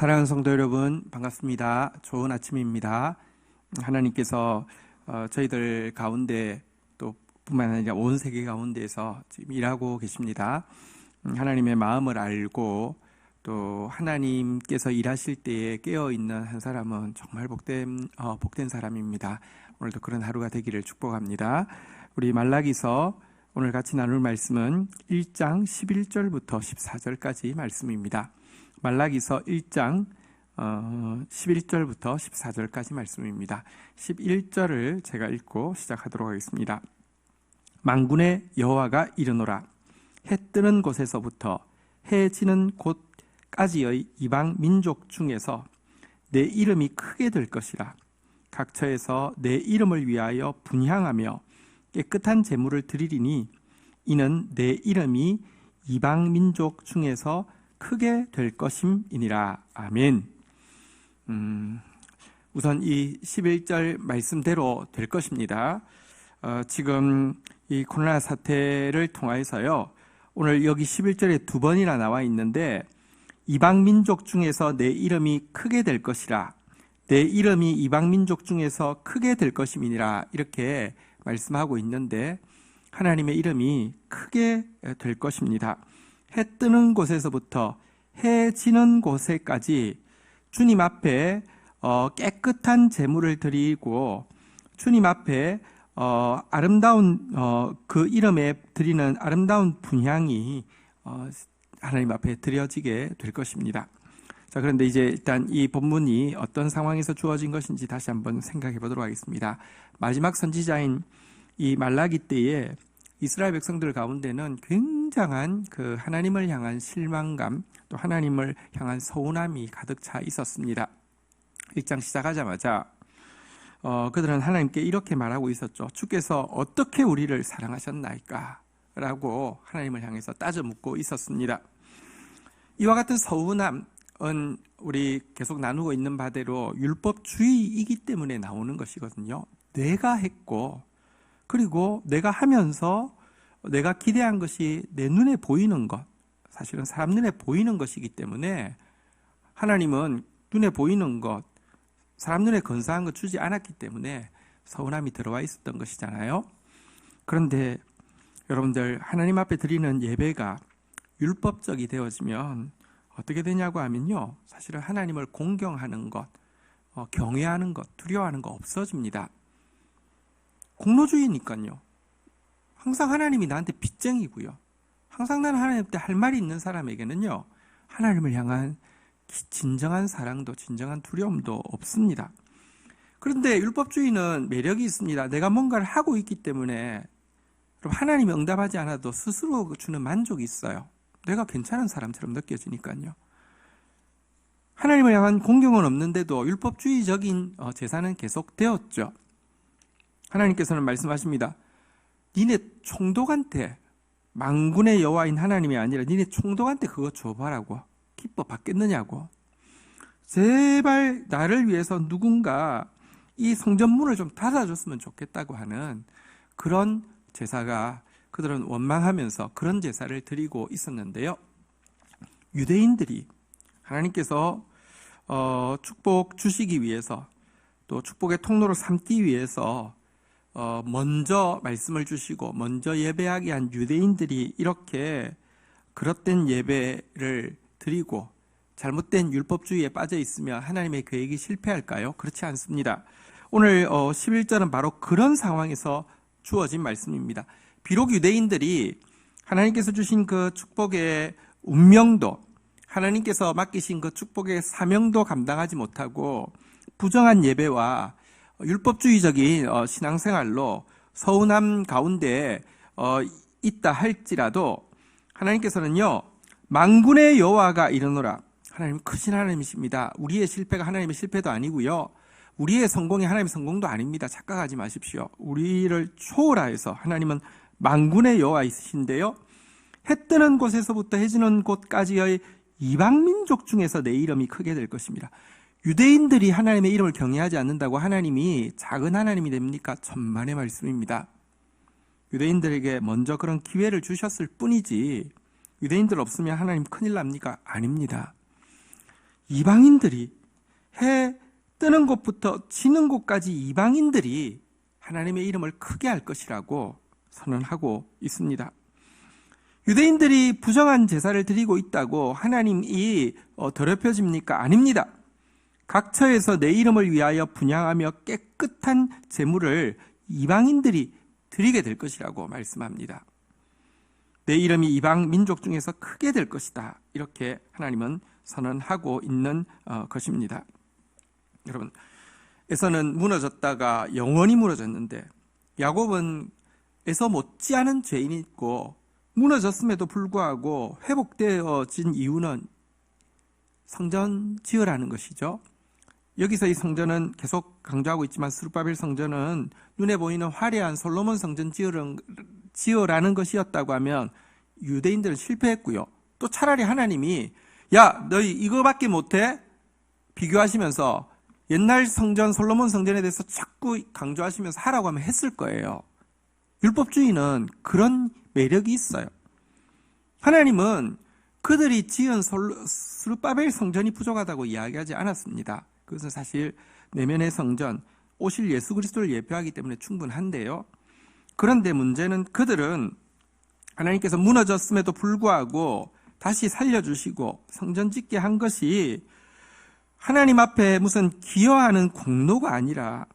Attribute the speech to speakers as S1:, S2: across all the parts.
S1: 사랑하는 성도 여러분, 반갑습니다. 좋은 아침입니다. 하나님께서 저희들 가운데 또 뿐만 아니라 온 세계 가운데에서 지금 일하고 계십니다. 하나님의 마음을 알고 또 하나님께서 일하실 때에 깨어있는 한 사람은 정말 복된 사람입니다. 오늘도 그런 하루가 되기를 축복합니다. 우리 말라기서 오늘 같이 나눌 말씀은 1장 11절부터 14절까지 말씀입니다. 말라기서 1장 11절부터 14절까지 말씀입니다. 11절을 제가 읽고 시작하도록 하겠습니다. 만군의 여호와가 이르노라. 해 뜨는 곳에서부터 해 지는 곳까지의 이방 민족 중에서 내 이름이 크게 될 것이라. 각처에서 내 이름을 위하여 분향하며 깨끗한 제물을 드리리니 이는 내 이름이 이방 민족 중에서 크게 될 것임이니라. 아멘. 우선 이 11절 말씀대로 될 것입니다. 지금 이 코로나 사태를 통하여서요, 오늘 여기 11절에 두 번이나 나와 있는데 이방 민족 중에서 내 이름이 크게 될 것이라, 내 이름이 이방 민족 중에서 크게 될 것임이니라, 이렇게 말씀하고 있는데 하나님의 이름이 크게 될 것입니다. 해 뜨는 곳에서부터 해 지는 곳에까지 주님 앞에 깨끗한 제물을 드리고 주님 앞에 아름다운 그 이름에 드리는 아름다운 분향이 하나님 앞에 드려지게 될 것입니다. 자, 그런데 이제 일단 이 본문이 어떤 상황에서 주어진 것인지 다시 한번 생각해 보도록 하겠습니다. 마지막 선지자인 이 말라기 때에 이스라엘 백성들 가운데는 굉장한 그 하나님을 향한 실망감, 또 하나님을 향한 서운함이 가득 차 있었습니다. 1장 시작하자마자 그들은 하나님께 이렇게 말하고 있었죠. 주께서 어떻게 우리를 사랑하셨나이까? 라고 하나님을 향해서 따져 묻고 있었습니다. 이와 같은 서운함은 우리 계속 나누고 있는 바대로 율법주의이기 때문에 나오는 것이거든요. 내가 했고, 그리고 내가 하면서 내가 기대한 것이 내 눈에 보이는 것, 사실은 사람 눈에 보이는 것이기 때문에 하나님은 눈에 보이는 것, 사람 눈에 근사한 것 주지 않았기 때문에 서운함이 들어와 있었던 것이잖아요. 그런데 여러분들, 하나님 앞에 드리는 예배가 율법적이 되어지면 어떻게 되냐고 하면요, 사실은 하나님을 공경하는 것, 경외하는 것, 두려워하는 것 없어집니다. 공로주의니까요. 항상 하나님이 나한테 빚쟁이고요. 항상 나는 하나님한테 할 말이 있는 사람에게는요, 하나님을 향한 진정한 사랑도 진정한 두려움도 없습니다. 그런데 율법주의는 매력이 있습니다. 내가 뭔가를 하고 있기 때문에 하나님이 응답하지 않아도 스스로 주는 만족이 있어요. 내가 괜찮은 사람처럼 느껴지니까요. 하나님을 향한 공경은 없는데도 율법주의적인 제사는 계속되었죠. 하나님께서는 말씀하십니다. 니네 총독한테, 만군의 여호와인 하나님이 아니라 니네 총독한테 그거 줘봐라고. 기뻐 받겠느냐고. 제발 나를 위해서 누군가 이 성전문을 좀 닫아줬으면 좋겠다고 하는 그런 제사가 그들은 원망하면서 그런 제사를 드리고 있었는데요. 유대인들이 하나님께서 축복 주시기 위해서, 또 축복의 통로를 삼기 위해서 먼저 말씀을 주시고 먼저 예배하게 한 유대인들이 이렇게 그릇된 예배를 드리고 잘못된 율법주의에 빠져 있으면 하나님의 계획이 실패할까요? 그렇지 않습니다. 오늘 11절은 바로 그런 상황에서 주어진 말씀입니다. 비록 유대인들이 하나님께서 주신 그 축복의 운명도, 하나님께서 맡기신 그 축복의 사명도 감당하지 못하고 부정한 예배와 율법주의적인 신앙생활로 서운함 가운데 있다 할지라도 하나님께서는요, 만군의 여호와가 이르노라. 하나님 크신 하나님이십니다. 우리의 실패가 하나님의 실패도 아니고요, 우리의 성공이 하나님의 성공도 아닙니다. 착각하지 마십시오. 우리를 초월하여서 하나님은 만군의 여호와이신데요, 해 뜨는 곳에서부터 해 지는 곳까지의 이방 민족 중에서 내 이름이 크게 될 것입니다. 유대인들이 하나님의 이름을 경외하지 않는다고 하나님이 작은 하나님이 됩니까? 천만의 말씀입니다. 유대인들에게 먼저 그런 기회를 주셨을 뿐이지 유대인들 없으면 하나님 큰일 납니까? 아닙니다. 이방인들이, 해 뜨는 곳부터 지는 곳까지 이방인들이 하나님의 이름을 크게 할 것이라고 선언하고 있습니다. 유대인들이 부정한 제사를 드리고 있다고 하나님이 더럽혀집니까? 아닙니다. 각 처에서 내 이름을 위하여 분향하며 깨끗한 제물을 이방인들이 드리게 될 것이라고 말씀합니다. 내 이름이 이방 민족 중에서 크게 될 것이다. 이렇게 하나님은 선언하고 있는 것입니다. 여러분, 에서는 무너졌다가 영원히 무너졌는데 야곱은 에서 못지않은 죄인이 있고 무너졌음에도 불구하고 회복되어진 이유는 성전 지으라는 것이죠. 여기서 이 성전은 계속 강조하고 있지만 스룹바벨 성전은 눈에 보이는 화려한 솔로몬 성전 지으라는 것이었다고 하면 유대인들은 실패했고요. 또 차라리 하나님이 야, 너희 이거밖에 못해? 비교하시면서 옛날 성전, 솔로몬 성전에 대해서 자꾸 강조하시면서 하라고 하면 했을 거예요. 율법주의는 그런 매력이 있어요. 하나님은 그들이 지은 스룹바벨 성전이 부족하다고 이야기하지 않았습니다. 그것은 사실 내면의 성전, 오실 예수 그리스도를 예표하기 때문에 충분한데요. 그런데 문제는 그들은 하나님께서 무너졌음에도 불구하고 다시 살려주시고 성전 짓게 한 것이 하나님 앞에 무슨 기여하는 공로가 아니라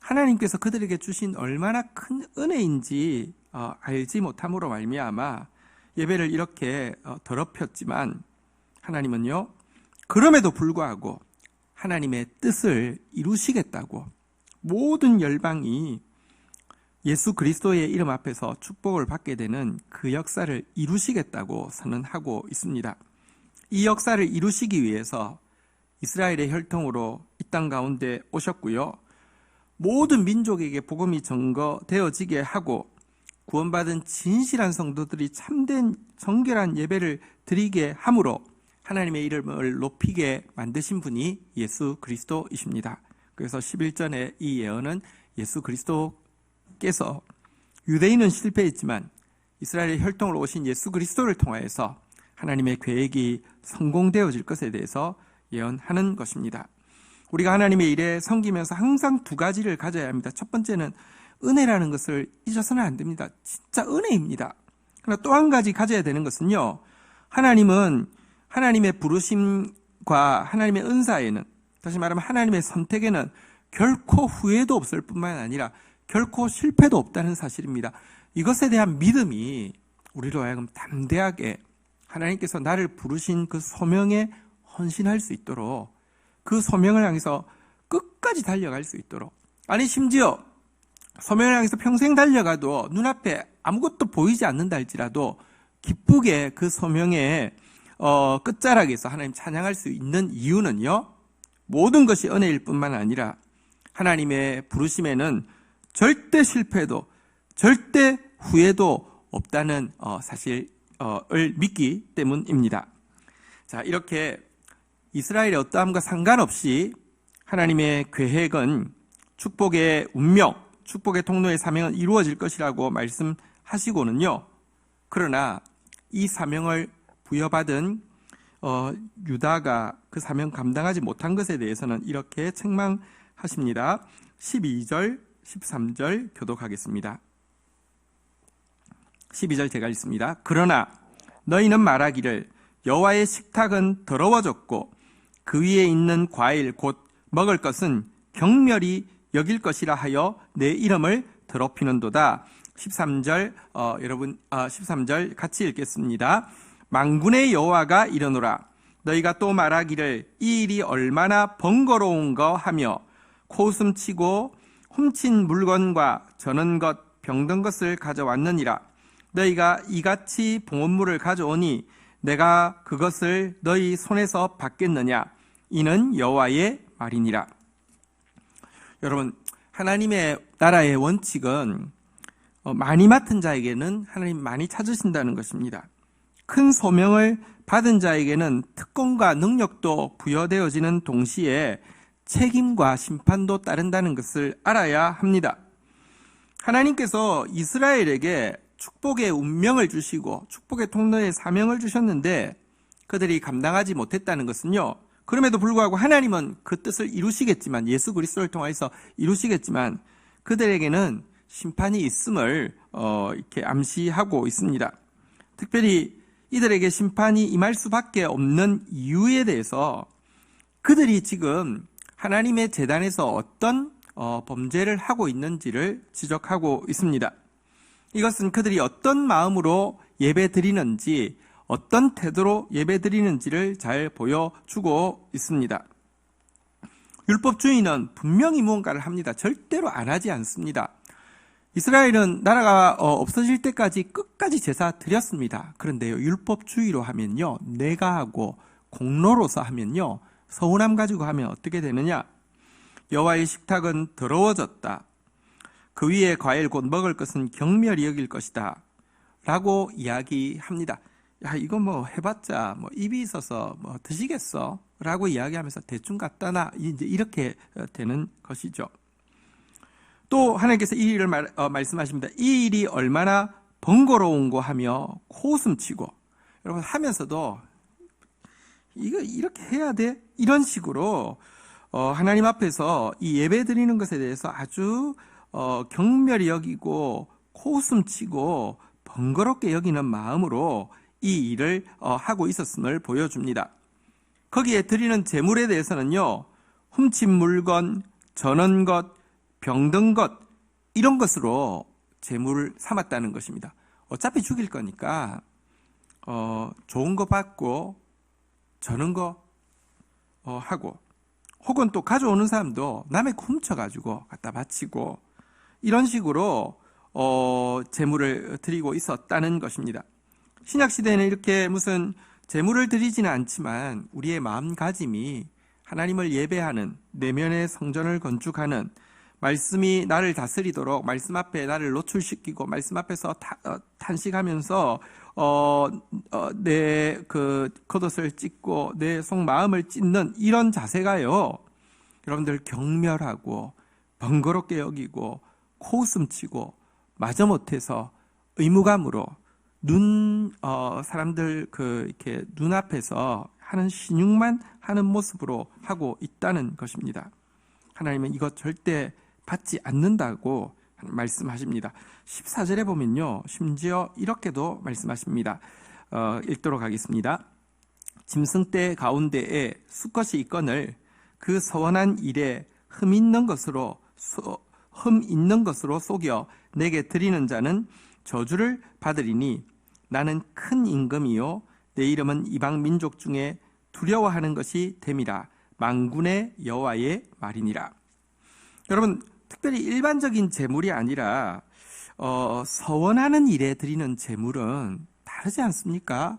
S1: 하나님께서 그들에게 주신 얼마나 큰 은혜인지 알지 못함으로 말미암아 예배를 이렇게 더럽혔지만 하나님은요, 그럼에도 불구하고 하나님의 뜻을 이루시겠다고 모든 열방이 예수 그리스도의 이름 앞에서 축복을 받게 되는 그 역사를 이루시겠다고 선언하고 있습니다. 이 역사를 이루시기 위해서 이스라엘의 혈통으로 이 땅 가운데 오셨고요. 모든 민족에게 복음이 전거되어지게 하고 구원받은 진실한 성도들이 참된 정결한 예배를 드리게 함으로 하나님의 이름을 높이게 만드신 분이 예수 그리스도이십니다. 그래서 11절의 이 예언은 예수 그리스도께서 유대인은 실패했지만 이스라엘의 혈통으로 오신 예수 그리스도를 통하여서 하나님의 계획이 성공되어질 것에 대해서 예언하는 것입니다. 우리가 하나님의 일에 섬기면서 항상 두 가지를 가져야 합니다. 첫 번째는 은혜라는 것을 잊어서는 안 됩니다. 진짜 은혜입니다. 그러나 또 한 가지 가져야 되는 것은요, 하나님은 하나님의 부르심과 하나님의 은사에는, 다시 말하면 하나님의 선택에는 결코 후회도 없을 뿐만 아니라 결코 실패도 없다는 사실입니다. 이것에 대한 믿음이 우리로 하여금 담대하게 하나님께서 나를 부르신 그 소명에 헌신할 수 있도록, 그 소명을 향해서 끝까지 달려갈 수 있도록, 아니 심지어 소명을 향해서 평생 달려가도 눈앞에 아무것도 보이지 않는다 할지라도 기쁘게 그 소명의 끝자락에서 하나님 찬양할 수 있는 이유는요, 모든 것이 은혜일 뿐만 아니라 하나님의 부르심에는 절대 실패도 절대 후회도 없다는 사실을 믿기 때문입니다. 자, 이렇게 이스라엘의 어떠함과 상관없이 하나님의 계획은 축복의 운명, 축복의 통로의 사명은 이루어질 것이라고 말씀하시고는요, 그러나 이 사명을 부여받은 유다가 그 사명 감당하지 못한 것에 대해서는 이렇게 책망하십니다. 12절, 13절 교독하겠습니다. 12절 제가 읽습니다. 그러나 너희는 말하기를 여호와의 식탁은 더러워졌고 그 위에 있는 과일 곧 먹을 것은 경멸이 여길 것이라 하여 내 이름을 더럽히는도다. 13절 13절 같이 읽겠습니다. 만군의 여호와가 이르노라 너희가 또 말하기를 이 일이 얼마나 번거로운가 하며 코웃음 치고 훔친 물건과 저는 것 병든 것을 가져왔느니라. 너희가 이같이 봉헌물을 가져오니 내가 그것을 너희 손에서 받겠느냐. 이는 여호와의 말이니라. 여러분, 하나님의 나라의 원칙은 많이 맡은 자에게는 하나님 많이 찾으신다는 것입니다. 큰 소명을 받은 자에게는 특권과 능력도 부여되어지는 동시에 책임과 심판도 따른다는 것을 알아야 합니다. 하나님께서 이스라엘에게 축복의 운명을 주시고 축복의 통로의 사명을 주셨는데 그들이 감당하지 못했다는 것은요, 그럼에도 불구하고 하나님은 그 뜻을 이루시겠지만, 예수 그리스도를 통해서 이루시겠지만 그들에게는 심판이 있음을 이렇게 암시하고 있습니다. 특별히 이들에게 심판이 임할 수밖에 없는 이유에 대해서 그들이 지금 하나님의 제단에서 어떤 범죄를 하고 있는지를 지적하고 있습니다. 이것은 그들이 어떤 마음으로 예배 드리는지, 어떤 태도로 예배 드리는지를 잘 보여주고 있습니다. 율법주의는 분명히 무언가를 합니다. 절대로 안 하지 않습니다. 이스라엘은 나라가 없어질 때까지 끝까지 제사 드렸습니다. 그런데요, 율법주의로 하면요, 내가 하고 공로로서 하면요, 서운함 가지고 하면 어떻게 되느냐? 여호와의 식탁은 더러워졌다. 그 위에 과일 곧 먹을 것은 경멸이 여길 것이다. 라고 이야기합니다. 야, 이거 뭐 해봤자 뭐 입이 있어서 뭐 드시겠어? 라고 이야기하면서 대충 갖다 놔. 이제 이렇게 되는 것이죠. 또 하나님께서 이 일을 말씀하십니다. 이 일이 얼마나 번거로운고 하며 코웃음치고, 여러분 하면서도 이거 이렇게 해야 돼? 이런 식으로 하나님 앞에서 이 예배 드리는 것에 대해서 아주 경멸히 여기고 코웃음치고 번거롭게 여기는 마음으로 이 일을 하고 있었음을 보여줍니다. 거기에 드리는 제물에 대해서는요, 훔친 물건, 전한 것, 병든 것, 이런 것으로 제물을 삼았다는 것입니다. 어차피 죽일 거니까 좋은 거 받고 저는 거 하고, 혹은 또 가져오는 사람도 남의 거 훔쳐가지고 갖다 바치고, 이런 식으로 제물을 드리고 있었다는 것입니다. 신약시대에는 이렇게 무슨 제물을 드리지는 않지만 우리의 마음가짐이 하나님을 예배하는, 내면의 성전을 건축하는, 말씀이 나를 다스리도록 말씀 앞에 나를 노출시키고 말씀 앞에서 탄식하면서 내 그 겉옷을 찢고 내 속마음을 찢는 이런 자세가요, 여러분들 경멸하고 번거롭게 여기고 코웃음치고 마저못해서 의무감으로 사람들 이렇게 눈앞에서 하는 신용만 하는 모습으로 하고 있다는 것입니다. 하나님은 이것 절대 받지 않는다고 말씀하십니다. 14절에 보면요, 심지어 이렇게도 말씀하십니다. 읽도록 하겠습니다. 짐승떼 가운데에 수컷이 있거늘 그 서원한 일에 흠 있는 것으로 속여 내게 드리는 자는 저주를 받으리니 나는 큰 임금이요 내 이름은 이방 민족 중에 두려워하는 것이 됨이라. 만군의 여호와의 말이니라. 여러분, 특별히 일반적인 제물이 아니라 서원하는 일에 드리는 제물은 다르지 않습니까?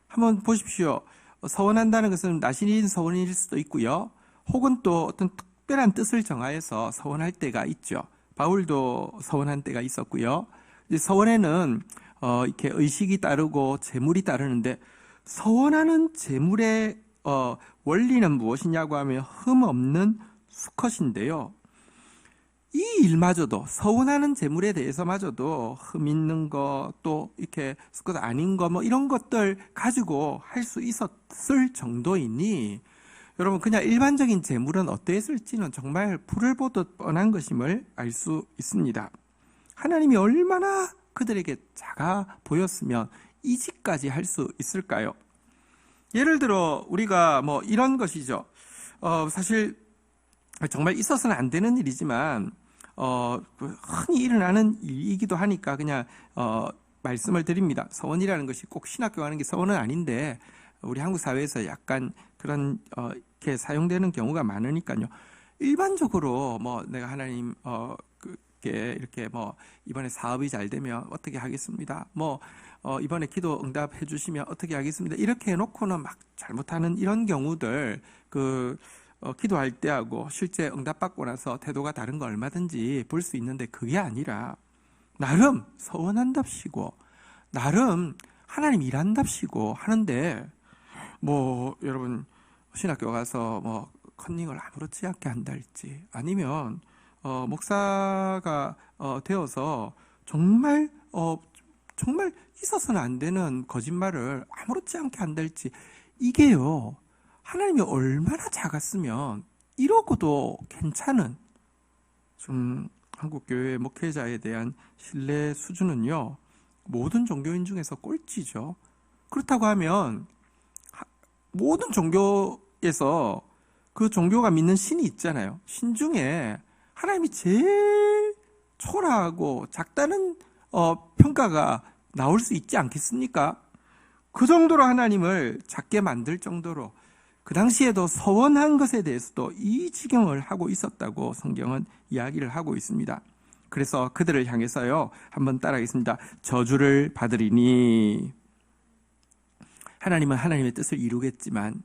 S1: 한번 보십시오. 서원한다는 것은 나신인 서원일 수도 있고요, 혹은 또 어떤 특별한 뜻을 정하여서 서원할 때가 있죠. 바울도 서원한 때가 있었고요. 서원에는 이렇게 의식이 따르고 제물이 따르는데, 서원하는 제물의 원리는 무엇이냐고 하면 흠 없는 수컷인데요. 이 일마저도, 서운하는 제물에 대해서마저도 흠 있는 거, 또 이렇게 수컷 아닌 거, 뭐 이런 것들 가지고 할 수 있었을 정도이니, 여러분 그냥 일반적인 제물은 어떠했을지는 정말 불을 보듯 뻔한 것임을 알 수 있습니다. 하나님이 얼마나 그들에게 작아 보였으면 이 짓까지 할 수 있을까요? 예를 들어 우리가 뭐 이런 것이죠. 사실 정말 있어서는 안 되는 일이지만 흔히 일어나는 일이기도 하니까 그냥 말씀을 드립니다. 서원이라는 것이 꼭 신학교 가는 게 서원은 아닌데, 우리 한국 사회에서 약간 그런 이렇게 사용되는 경우가 많으니까요. 일반적으로 뭐 내가 하나님 이렇게 뭐 이번에 사업이 잘 되면 어떻게 하겠습니다. 뭐 이번에 기도 응답해 주시면 어떻게 하겠습니다. 이렇게 해놓고는 막 잘못하는 이런 경우들, 기도할 때하고 실제 응답받고 나서 태도가 다른 거 얼마든지 볼 수 있는데, 그게 아니라 나름 서원한답시고 나름 하나님 일한답시고 하는데, 뭐 여러분 신학교 가서 뭐 컨닝을 아무렇지 않게 한달지, 아니면 목사가 되어서 정말 있어서는 안 되는 거짓말을 아무렇지 않게 한달지, 이게요 하나님이 얼마나 작았으면 이러고도 괜찮은 좀 한국교회 목회자에 대한 신뢰 수준은요, 모든 종교인 중에서 꼴찌죠. 그렇다고 하면 모든 종교에서 그 종교가 믿는 신이 있잖아요. 신 중에 하나님이 제일 초라하고 작다는 평가가 나올 수 있지 않겠습니까? 그 정도로 하나님을 작게 만들 정도로 그 당시에도 서원한 것에 대해서도 이 지경을 하고 있었다고 성경은 이야기를 하고 있습니다. 그래서 그들을 향해서요, 한번 따라하겠습니다. 저주를 받으리니. 하나님은 하나님의 뜻을 이루겠지만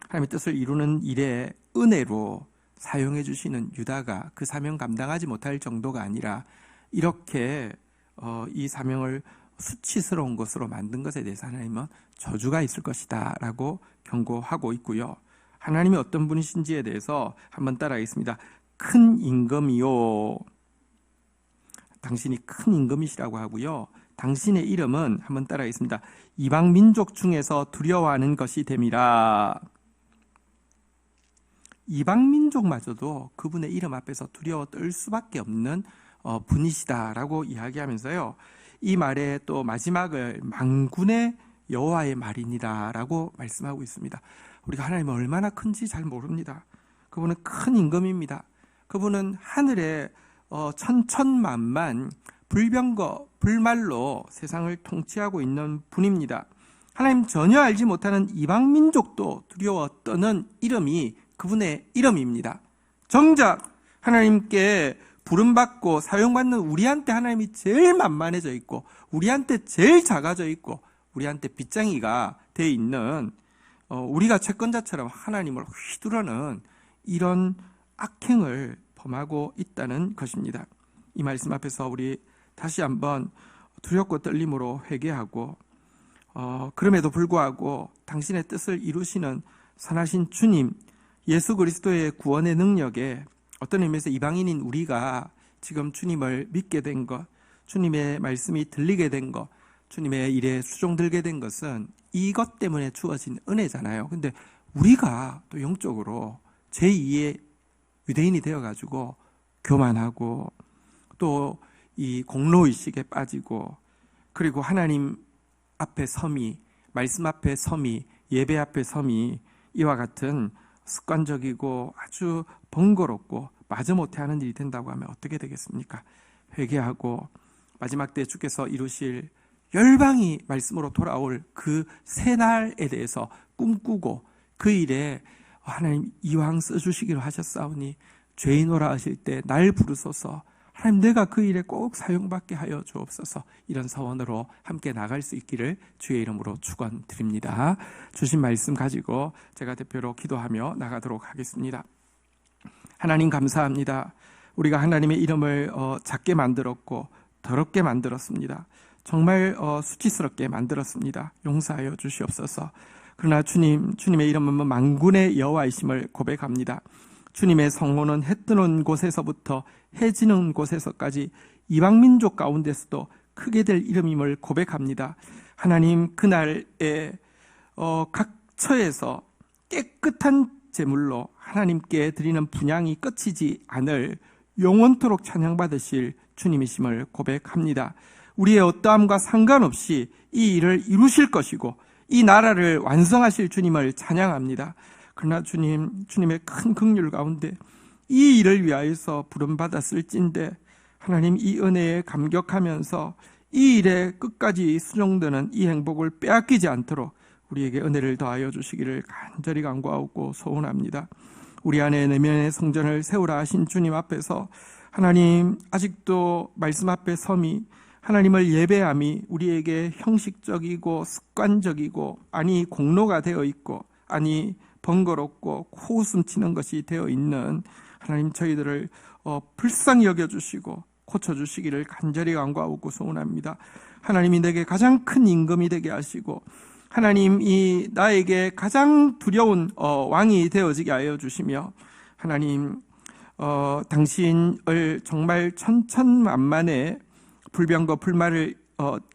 S1: 하나님의 뜻을 이루는 일에 은혜로 사용해 주시는 유다가 그 사명 감당하지 못할 정도가 아니라 이렇게 이 사명을 수치스러운 것으로 만든 것에 대해서 하나님은 저주가 있을 것이다 라고 경고하고 있고요. 하나님이 어떤 분이신지에 대해서 한번 따라하겠습니다. 큰 임금이요. 당신이 큰 임금이시라고 하고요. 당신의 이름은 한번 따라하겠습니다. 이방 민족 중에서 두려워하는 것이 됨이라. 이방 민족마저도 그분의 이름 앞에서 두려워 떨 수밖에 없는 분이시다라고 이야기하면서요. 이 말의 또 마지막을 만군의 여호와의 말이니라라고 말씀하고 있습니다. 우리가 하나님은 얼마나 큰지 잘 모릅니다. 그분은 큰 임금입니다. 그분은 하늘의 천천만만 불병거 불말로 세상을 통치하고 있는 분입니다. 하나님 전혀 알지 못하는 이방 민족도 두려워 떠는 이름이 그분의 이름입니다. 정작 하나님께 부름받고 사용받는 우리한테 하나님이 제일 만만해져 있고 우리한테 제일 작아져 있고 우리한테 빗장이가 돼 있는 우리가 채권자처럼 하나님을 휘두르는 이런 악행을 범하고 있다는 것입니다. 이 말씀 앞에서 우리 다시 한번 두렵고 떨림으로 회개하고 그럼에도 불구하고 당신의 뜻을 이루시는 선하신 주님 예수 그리스도의 구원의 능력에 어떤 의미에서 이방인인 우리가 지금 주님을 믿게 된 것, 주님의 말씀이 들리게 된 것, 주님의 일에 수종들게 된 것은 이것 때문에 주어진 은혜잖아요. 근데 우리가 또 영적으로 제2의 유대인이 되어가지고 교만하고 또 이 공로의식에 빠지고 그리고 하나님 앞에 섬이, 말씀 앞에 섬이, 예배 앞에 섬이 이와 같은 습관적이고 아주 번거롭고 마지못해 하는 일이 된다고 하면 어떻게 되겠습니까? 회개하고 마지막 때 주께서 이루실 열방이 말씀으로 돌아올 그 새날에 대해서 꿈꾸고 그 일에 하나님 이왕 써주시기로 하셨사오니 죄인오라 하실 때 날 부르소서. 하나님 내가 그 일에 꼭 사용받게 하여 주옵소서. 이런 서원으로 함께 나갈 수 있기를 주의 이름으로 축원드립니다. 주신 말씀 가지고 제가 대표로 기도하며 나가도록 하겠습니다. 하나님 감사합니다. 우리가 하나님의 이름을 작게 만들었고 더럽게 만들었습니다. 정말 수치스럽게 만들었습니다. 용서하여 주시옵소서. 그러나 주님의 이름은 만군의 여호와이심을 고백합니다. 주님의 성호는 해 뜨는 곳에서부터 해 지는 곳에서까지 이방 민족 가운데서도 크게 될 이름임을 고백합니다. 하나님 그날에 각 처에서 깨끗한 제물로 하나님께 드리는 분향이 끝이지 않을 영원토록 찬양받으실 주님이심을 고백합니다. 우리의 어떠함과 상관없이 이 일을 이루실 것이고 이 나라를 완성하실 주님을 찬양합니다. 그러나 주님의 큰 긍휼 가운데 이 일을 위하여서 부름받았을진데 하나님 이 은혜에 감격하면서 이 일에 끝까지 수종되는 이 행복을 빼앗기지 않도록 우리에게 은혜를 더하여 주시기를 간절히 간구하고 소원합니다. 우리 안에 내면의 성전을 세우라 하신 주님 앞에서 하나님 아직도 말씀 앞에 섬이 하나님을 예배함이 우리에게 형식적이고 습관적이고 아니 공로가 되어 있고 아니 번거롭고 코웃음 치는 것이 되어 있는 하나님 저희들을 불쌍히 여겨주시고 고쳐주시기를 간절히 간구하고 소원합니다. 하나님이 내게 가장 큰 임금이 되게 하시고 하나님이 나에게 가장 두려운 왕이 되어지게 하여 주시며 하나님 당신을 정말 천천만만의 불병거 불말을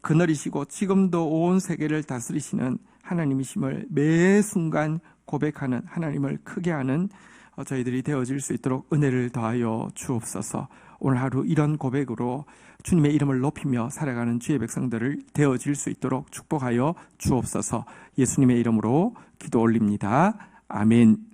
S1: 거느리시고 지금도 온 세계를 다스리시는 하나님이심을 매 순간 고백하는, 하나님을 크게 하는 저희들이 되어질 수 있도록 은혜를 더하여 주옵소서. 오늘 하루 이런 고백으로 주님의 이름을 높이며 살아가는 주의 백성들을 되어질 수 있도록 축복하여 주옵소서. 예수님의 이름으로 기도 올립니다. 아멘.